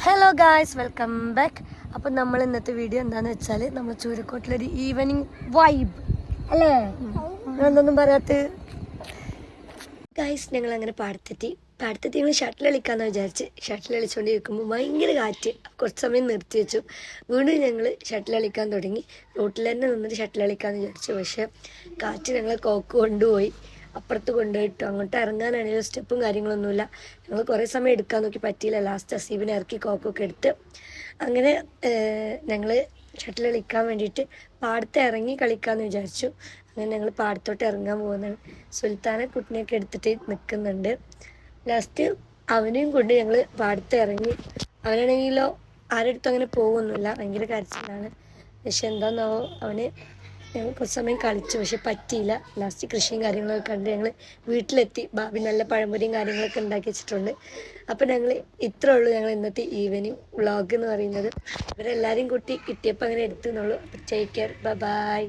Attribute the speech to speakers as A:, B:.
A: Hello guys, welcome back. അപ്പം നമ്മൾ ഇന്നത്തെ വീഡിയോ എന്താണെന്ന് വെച്ചാൽ നമ്മൾ ചൂരക്കോട്ടിലൊരു ഈവനിങ് വൈബ് അല്ലേ, എന്തൊന്നും പറയാത്ത ഗായ്സ്. ഞങ്ങൾ അങ്ങനെ പാടത്തെത്തി ഞങ്ങൾ ഷട്ടിൽ കളിക്കാമെന്ന് വിചാരിച്ച് ഷട്ടിൽ കളിച്ചുകൊണ്ടിരിക്കുമ്പോൾ ഭയങ്കര കാറ്റ്. കുറച്ച് സമയം നിർത്തി വെച്ചു. വീണ്ടും ഞങ്ങൾ ഷട്ടിൽ കളിക്കാൻ തുടങ്ങി. റോട്ടിൽ തന്നെ നിന്നിട്ട് ഷട്ടിൽ കളിക്കാമെന്ന് വിചാരിച്ചു. പക്ഷേ കാറ്റ് ഞങ്ങളെ കോക്ക് കൊണ്ടുപോയി, അപ്പുറത്ത് കൊണ്ടുപോയിട്ടു. അങ്ങോട്ട് ഇറങ്ങാനാണെങ്കിലും സ്റ്റെപ്പും കാര്യങ്ങളൊന്നുമില്ല. ഞങ്ങൾ കുറേ സമയം എടുക്കാൻ നോക്കി, പറ്റിയില്ല. ലാസ്റ്റ് അസീബിനെ ഇറക്കി കോക്കൊക്കെ എടുത്ത് അങ്ങനെ ഞങ്ങൾ ഷട്ടിൽ കളിക്കാൻ വേണ്ടിയിട്ട് പാടത്ത് ഇറങ്ങി കളിക്കാമെന്ന് വിചാരിച്ചു. അങ്ങനെ ഞങ്ങൾ പാടത്തോട്ട് ഇറങ്ങാൻ പോകുന്നതാണ്. സുൽത്താനെ കുട്ടിനെയൊക്കെ എടുത്തിട്ട് നിൽക്കുന്നുണ്ട്. ലാസ്റ്റ് അവനെയും കൊണ്ട് ഞങ്ങൾ പാടത്ത് ഇറങ്ങി. അവനാണെങ്കിലോ ആരുടെ അടുത്തും അങ്ങനെ പോകുന്നില്ല, ഭയങ്കര കരച്ചിലാണ്. പക്ഷെ എന്താണെന്നാവോ അവന് ഞങ്ങൾ കുറച്ച് സമയം കളിച്ചു, പക്ഷെ പറ്റിയില്ല. ലാസ്റ്റ് കൃഷിയും കാര്യങ്ങളൊക്കെ കണ്ട് ഞങ്ങൾ വീട്ടിലെത്തി. ഭാബി നല്ല പഴംപൊരിയും കാര്യങ്ങളൊക്കെ ഉണ്ടാക്കി വെച്ചിട്ടുണ്ട്. അപ്പം ഞങ്ങൾ ഇത്രേ ഉള്ളൂ ഞങ്ങൾ ഇന്നത്തെ ഈവനിങ് വ്ളോഗ് എന്ന് പറയുന്നത്. ഇവരെല്ലാവരും കൂട്ടി കിട്ടിയപ്പോൾ അങ്ങനെ എടുത്തെന്നുള്ളൂ. അപ്പം ടേക്ക് കെയർ, ബൈ.